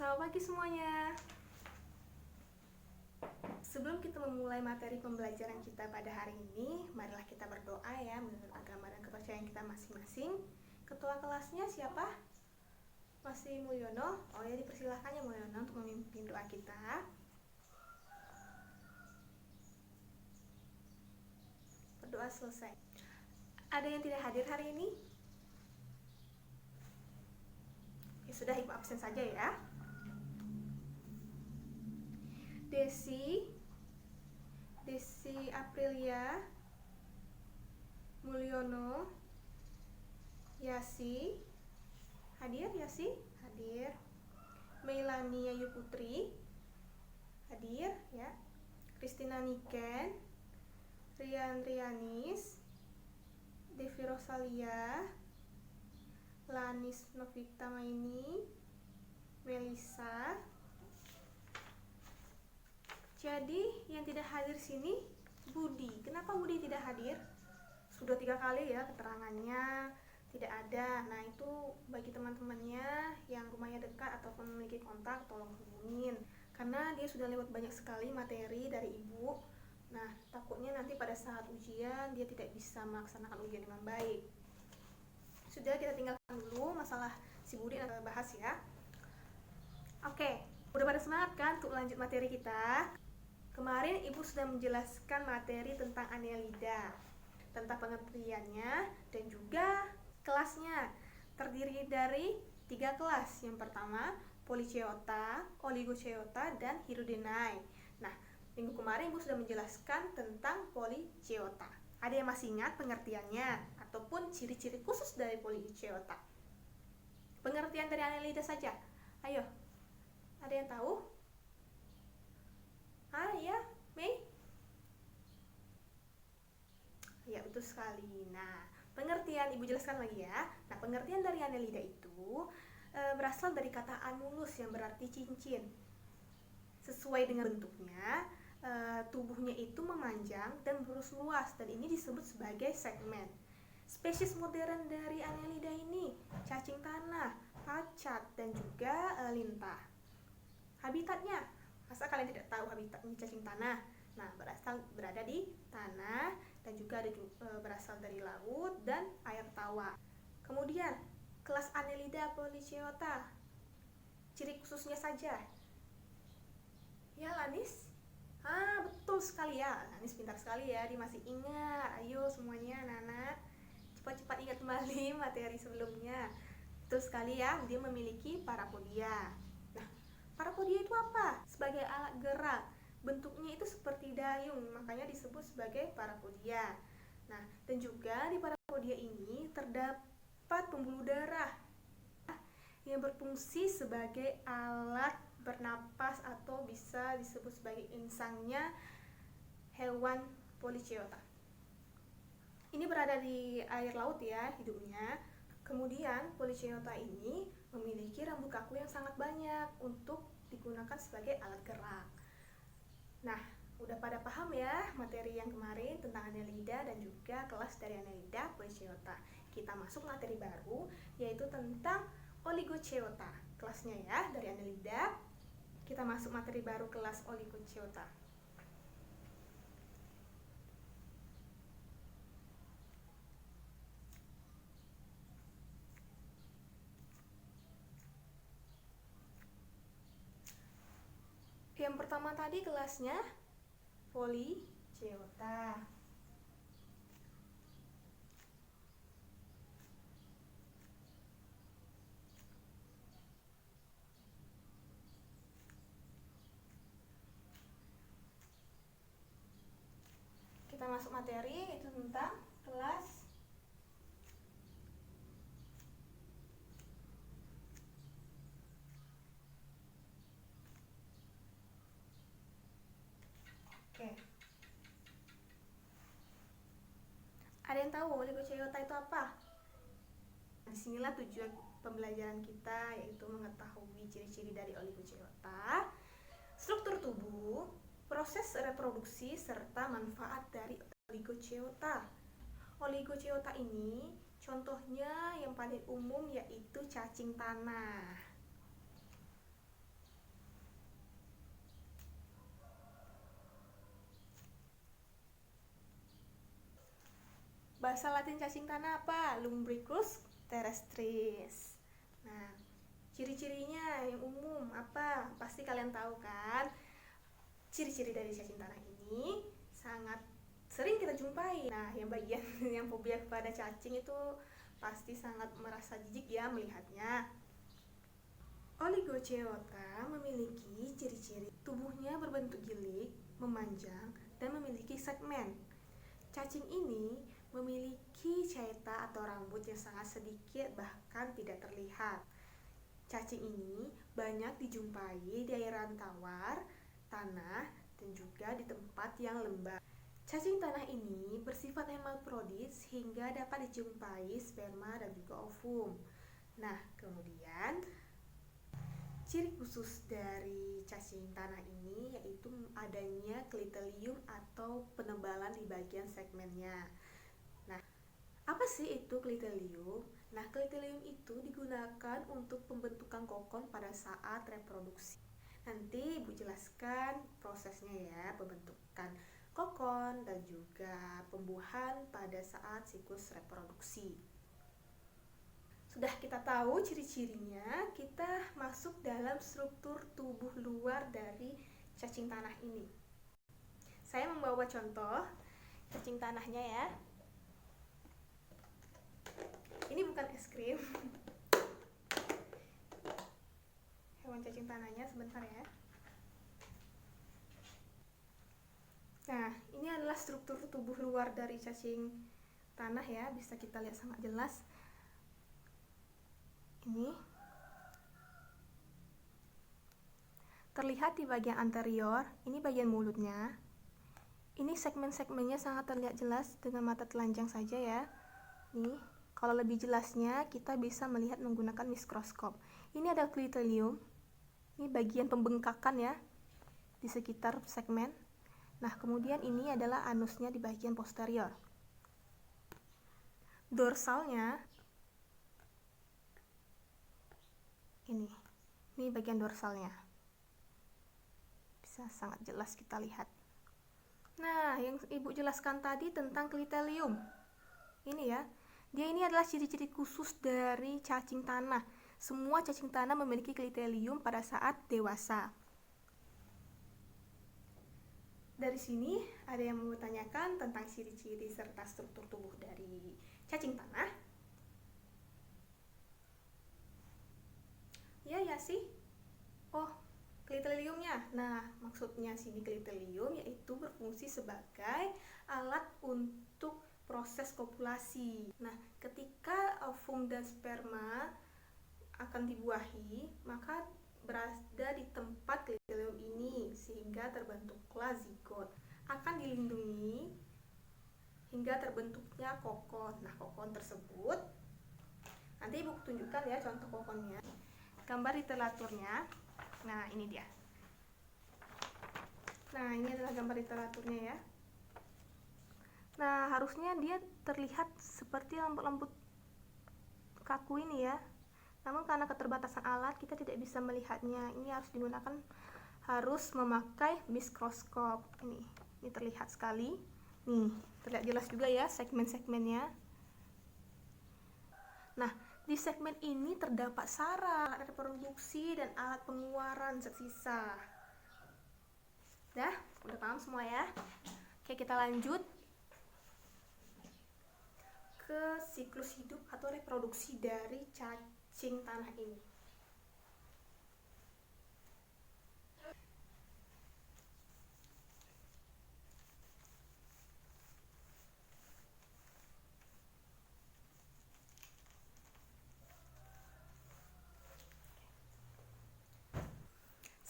Selamat pagi semuanya. Sebelum kita memulai materi pembelajaran kita pada hari ini, marilah kita berdoa ya menurut agama dan kepercayaan kita masing-masing. Ketua kelasnya siapa? Masih Mulyono. Oh ya, dipersilahkan ya Mulyono untuk memimpin doa kita. Berdoa selesai. Ada yang tidak hadir hari ini? Ya sudah, ibu absen saja ya. Desi Aprilia, Mulyono, Yasi, hadir Yasi? Hadir. Meilani Ayu Putri, hadir ya. Kristina Niken, Rian Rianis, Devi Rosalia, Lanis Novita Maini, Melisa. Jadi yang tidak hadir sini Budi. Kenapa Budi tidak hadir? Sudah 3 kali ya keterangannya tidak ada. Nah itu bagi teman-temannya yang rumahnya dekat ataupun memiliki kontak, tolong hubungin, karena dia sudah lewat banyak sekali materi dari ibu. Nah takutnya nanti pada saat ujian dia tidak bisa melaksanakan ujian dengan baik. Sudah, kita tinggalkan dulu masalah si Budi, nanti bahas ya. Oke, udah pada semangat kan untuk lanjut materi kita? Kemarin ibu sudah menjelaskan materi tentang Annelida, tentang pengertiannya dan juga kelasnya. Terdiri dari 3 kelas. Yang pertama Polychaeta, Oligochaeta, dan Hirudinea. Nah, minggu kemarin ibu sudah menjelaskan tentang Polychaeta. Ada yang masih ingat pengertiannya ataupun ciri-ciri khusus dari Polychaeta? Pengertian dari Annelida saja. Ayo, ada yang tahu? Ya, Mei? Ya, betul sekali. Nah, pengertian ibu jelaskan lagi ya. Nah, pengertian dari Annelida itu berasal dari kata annulus yang berarti cincin. Sesuai dengan bentuknya, tubuhnya itu memanjang dan berus luas, dan ini disebut sebagai segmen. Spesies modern dari Annelida ini cacing tanah, pacat, dan juga lintah. Habitatnya, masa kalian tidak tahu habitatnya cacing tanah? Nah, berada di tanah dan juga ada berasal dari laut dan air tawar. Kemudian, kelas Annelida Polychaeta, ciri khususnya saja. Ya, Lanis? Betul sekali ya. Lanis pintar sekali ya, dia masih ingat. Ayo semuanya anak-anak, cepat-cepat ingat kembali materi sebelumnya. Betul sekali ya, dia memiliki parapodia. Nah, parapodia itu apa? Sebagai alat gerak. Bentuknya itu seperti dayung, makanya disebut sebagai parapodia. Nah, dan juga di parapodia ini terdapat pembuluh darah yang berfungsi sebagai alat bernapas atau bisa disebut sebagai insangnya hewan Polychaeta. Ini berada di air laut ya hidupnya. Kemudian Polychaeta ini memiliki rambut kaku yang sangat banyak untuk digunakan sebagai alat gerak. Nah, udah pada paham ya materi yang kemarin tentang Annelida dan juga kelas dari Annelida Polychaeta. Kita masuk materi baru yaitu tentang Oligochaeta. Kelasnya ya dari Annelida. Kita masuk materi baru kelas Oligochaeta. Yang pertama tadi kelasnya Polychaeta. Kita masuk materi itu tentang kelas Ada yang tahu Oligochaeta itu apa? Disinilah tujuan pembelajaran kita, yaitu mengetahui ciri-ciri dari Oligochaeta, struktur tubuh, proses reproduksi, serta manfaat dari Oligochaeta. Oligochaeta ini contohnya yang paling umum yaitu cacing tanah. bahasa Latin cacing tanah apa? Lumbricus terrestris. Nah, ciri-cirinya yang umum apa? Pasti kalian tahu kan? Ciri-ciri dari cacing tanah ini sangat sering kita jumpai. Nah, yang bagian yang fobia kepada cacing itu pasti sangat merasa jijik ya melihatnya. Oligoceota memiliki ciri-ciri tubuhnya berbentuk gilik, memanjang, dan memiliki segmen. Cacing ini memiliki ceeta atau rambut yang sangat sedikit bahkan tidak terlihat. Cacing ini banyak dijumpai di airan tawar, tanah, dan juga di tempat yang lembab. Cacing tanah ini bersifat hermafrodit sehingga dapat dijumpai sperma dan juga ovum. Nah, kemudian ciri khusus dari cacing tanah ini yaitu adanya klitelium atau penebalan di bagian segmennya. Nah, apa sih itu klitelium? Nah, klitelium itu digunakan untuk pembentukan kokon pada saat reproduksi. Nanti Ibu jelaskan prosesnya ya, pembentukan kokon dan juga pembuahan pada saat siklus reproduksi. Sudah kita tahu ciri-cirinya, kita masuk dalam struktur tubuh luar dari cacing tanah ini. Saya membawa contoh cacing tanahnya ya. Ini bukan es krim. Hewan cacing tanahnya sebentar ya. Nah, ini adalah struktur tubuh luar dari cacing tanah ya, bisa kita lihat sangat jelas. Ini terlihat di bagian anterior, ini bagian mulutnya. Ini segmen-segmennya sangat terlihat jelas dengan mata telanjang saja ya. Nih, kalau lebih jelasnya kita bisa melihat menggunakan mikroskop. Ini ada klitelium. Ini bagian pembengkakan ya di sekitar segmen. Nah, kemudian ini adalah anusnya di bagian posterior. Dorsalnya ini bagian dorsalnya, bisa sangat jelas kita lihat. Nah, yang Ibu jelaskan tadi tentang klitelium ini ya, dia ini adalah ciri-ciri khusus dari cacing tanah. Semua cacing tanah memiliki klitelium pada saat dewasa. Dari sini ada yang mau tanyakan tentang ciri-ciri serta struktur tubuh dari cacing tanah. Ya sih. Oh, kliteliumnya. Nah, maksudnya sini klitelium yaitu berfungsi sebagai alat untuk proses kopulasi. Nah, ketika ovum dan sperma akan dibuahi, maka berada di tempat klitelium ini sehingga terbentuklah zigot. Akan dilindungi hingga terbentuknya kokon. Nah, kokon tersebut nanti Ibu tunjukkan ya contoh kokonnya. Gambar literaturnya. Nah, ini dia. Nah, ini adalah gambar literaturnya ya. Nah, harusnya dia terlihat seperti rambut-rambut kaku ini ya. Namun karena keterbatasan alat kita tidak bisa melihatnya. Ini harus memakai mikroskop. Ini terlihat sekali. Nih, terlihat jelas juga ya segmen-segmennya. Nah, di segmen ini terdapat saraf, alat reproduksi, dan alat pengeluaran sisa. Udah paham semua ya? Oke, kita lanjut ke siklus hidup atau reproduksi dari cacing tanah ini.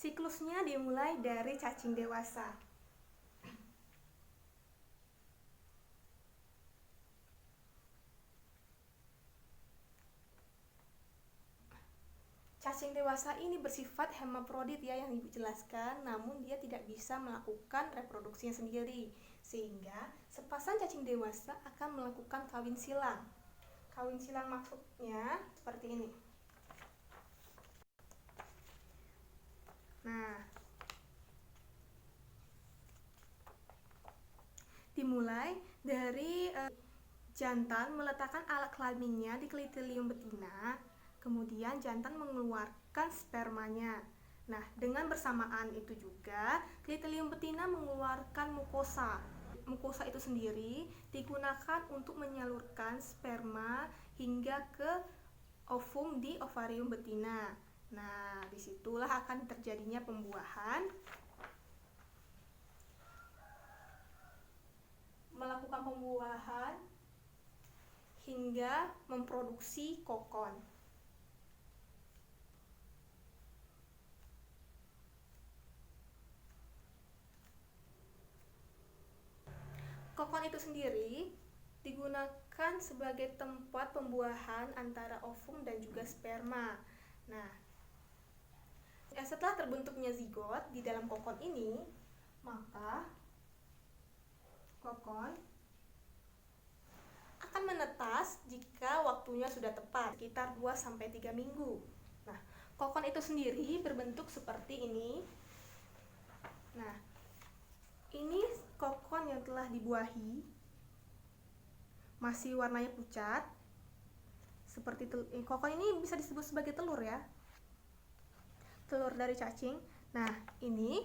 Siklusnya dimulai dari cacing dewasa. Cacing dewasa ini bersifat hermafrodit ya yang Ibu jelaskan, namun dia tidak bisa melakukan reproduksinya sendiri, sehingga sepasang cacing dewasa akan melakukan kawin silang. Kawin silang maksudnya seperti ini. Nah, dimulai dari Jantan meletakkan alat kelaminnya di klitilium betina, kemudian jantan mengeluarkan spermanya. Nah, dengan bersamaan itu juga klitilium betina mengeluarkan mukosa. Mukosa itu sendiri digunakan untuk menyalurkan sperma hingga ke ovum di ovarium betina. Nah, disitulah akan terjadinya pembuahan, melakukan pembuahan hingga memproduksi kokon. Kokon itu sendiri digunakan sebagai tempat pembuahan antara ovum dan juga sperma. Nah, setelah terbentuknya zigot di dalam kokon ini, maka kokon akan menetas jika waktunya sudah tepat, sekitar 2-3 minggu. Nah, kokon itu sendiri berbentuk seperti ini. Nah, ini kokon yang telah dibuahi, masih warnanya pucat, seperti kokon ini bisa disebut sebagai telur ya, telur dari cacing. Nah, ini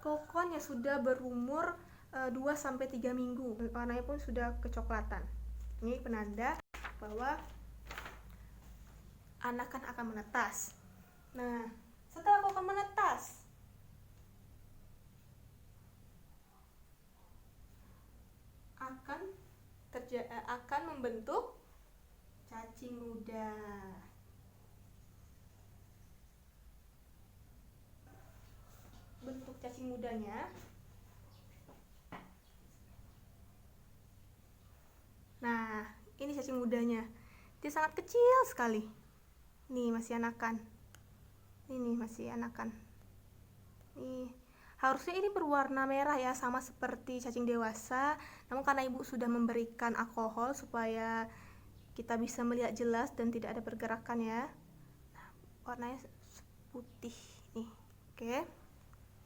kokon yang sudah berumur 2-3 minggu, warnanya pun sudah kecoklatan. Ini penanda bahwa anakan akan menetas. Nah, setelah kokon menetas, akan membentuk cacing muda. Bentuk cacing mudanya, nah ini cacing mudanya, dia sangat kecil sekali. Nih masih anakan, ini masih anakan. Nih harusnya ini berwarna merah ya, sama seperti cacing dewasa, namun karena ibu sudah memberikan alkohol supaya kita bisa melihat jelas dan tidak ada pergerakan ya. Nah, warnanya putih nih. Oke.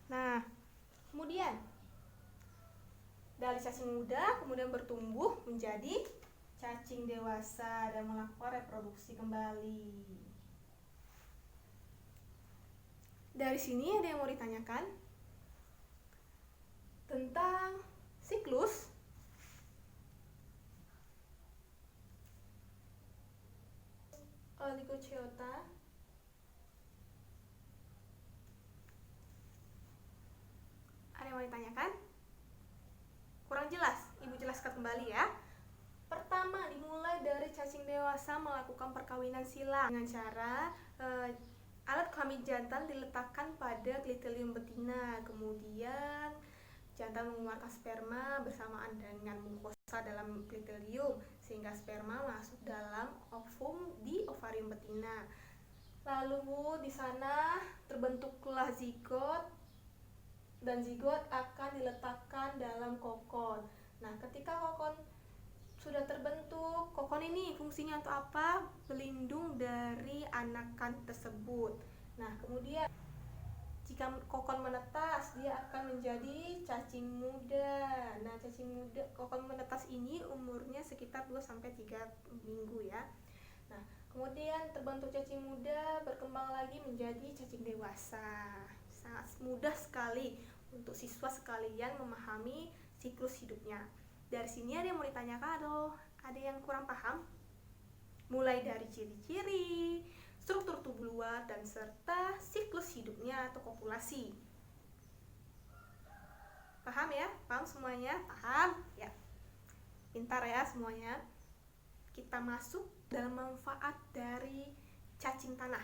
Nah, kemudian dari cacing muda kemudian bertumbuh menjadi cacing dewasa dan melakukan reproduksi kembali. Dari sini ada yang mau ditanyakan tentang siklus Oligochaeta. Ada yang mau ditanyakan? Kurang jelas? Ibu jelaskan kembali ya. Pertama, dimulai dari cacing dewasa melakukan perkawinan silang dengan cara alat kelamin jantan diletakkan pada klitilium betina, kemudian jantan mengeluarkan sperma bersamaan dengan mukosa dalam klitilium sehingga sperma masuk dalam ovum di ovarium betina. Lalu di sana terbentuklah zigot dan zigot akan diletakkan dalam kokon. Nah, ketika kokon sudah terbentuk, kokon ini fungsinya untuk apa? Pelindung dari anakan tersebut. Nah, kemudian jika kokon menetas, dia akan menjadi cacing muda. Nah, kokon menetas ini umurnya sekitar 2-3 minggu ya. Nah, kemudian terbentuk cacing muda, berkembang lagi menjadi cacing dewasa. Sangat mudah sekali untuk siswa sekalian memahami siklus hidupnya. Dari sini ada yang mau ditanyakan atau ada yang kurang paham? Mulai dari ciri-ciri, struktur tubuh luar, dan serta siklus hidupnya atau kopulasi. Paham ya? Paham semuanya? Paham? Ya. Pintar ya semuanya. Kita masuk dalam manfaat dari cacing tanah.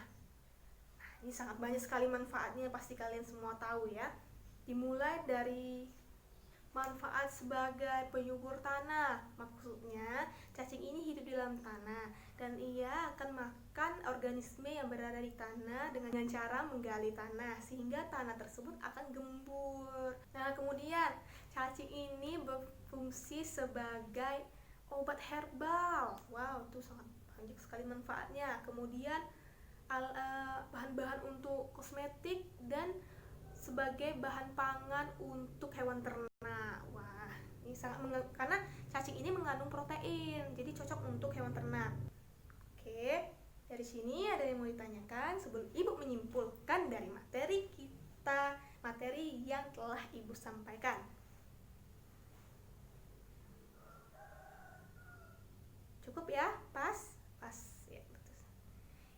Nah, ini sangat banyak sekali manfaatnya, pasti kalian semua tahu ya. Dimulai dari manfaat sebagai penyubur tanah. Maksudnya, cacing ini hidup di dalam tanah dan ia akan makan organisme yang berada di tanah dengan cara menggali tanah sehingga tanah tersebut akan gembur. Nah, kemudian cacing ini berfungsi sebagai obat herbal. Wow, itu sangat banyak sekali manfaatnya. Kemudian bahan-bahan untuk kosmetik dan sebagai bahan pangan untuk hewan ternak. Wah, ini karena cacing ini mengandung protein, jadi cocok untuk hewan ternak. Oke, dari sini ada yang mau ditanyakan sebelum Ibu menyimpulkan dari materi kita, materi yang telah Ibu sampaikan. Cukup ya? Pas ya, betul.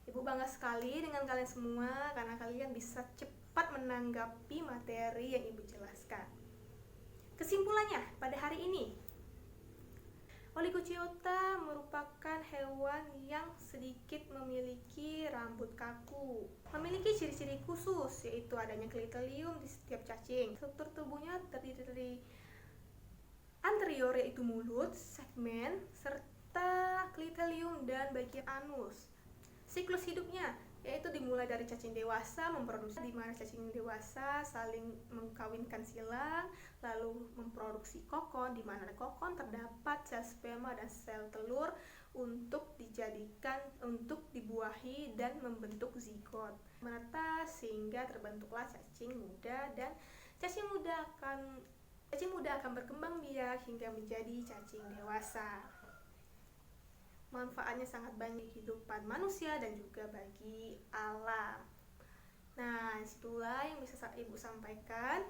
Ibu bangga sekali dengan kalian semua karena kalian bisa cepat menanggapi materi yang Ibu jelaskan. Kesimpulannya pada hari ini, Oligochaeta merupakan hewan yang sedikit memiliki rambut kaku. Memiliki ciri-ciri khusus, yaitu adanya klitelium di setiap cacing. Struktur tubuhnya terdiri dari anterior, yaitu mulut, segmen, serta klitelium dan bagian anus. Siklus hidupnya yaitu dimulai dari cacing dewasa memproduksi, di mana cacing dewasa saling mengkawinkan silang, lalu memproduksi kokon, di mana kokon terdapat sel sperma dan sel telur untuk dibuahi dan membentuk zigot. Menetas sehingga terbentuklah cacing muda, dan cacing muda akan berkembang biak hingga menjadi cacing dewasa. Manfaatnya sangat banyak kehidupan manusia dan juga bagi alam. Nah, itulah yang bisa Ibu sampaikan.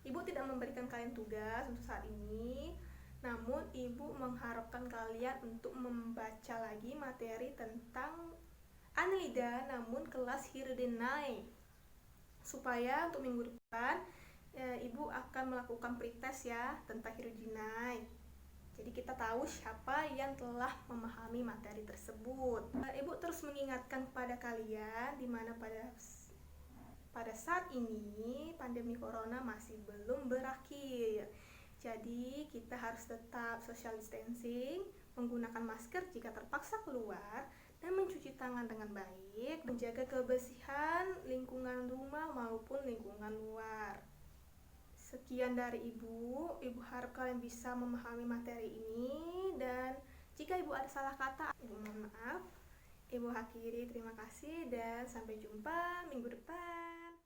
Ibu tidak memberikan kalian tugas untuk saat ini, namun Ibu mengharapkan kalian untuk membaca lagi materi tentang Annelida namun kelas Hirudinea, supaya untuk minggu depan Ibu akan melakukan pretest ya tentang Hirudinea. Jadi kita tahu siapa yang telah memahami materi tersebut. Ibu terus mengingatkan kepada kalian di mana pada saat ini pandemi corona masih belum berakhir. Jadi kita harus tetap social distancing, menggunakan masker jika terpaksa keluar, dan mencuci tangan dengan baik, menjaga kebersihan lingkungan rumah maupun lingkungan luar. Sekian dari Ibu harap kalian bisa memahami materi ini, dan jika Ibu ada salah kata, Ibu mohon maaf. Ibu akhiri, terima kasih dan sampai jumpa minggu depan.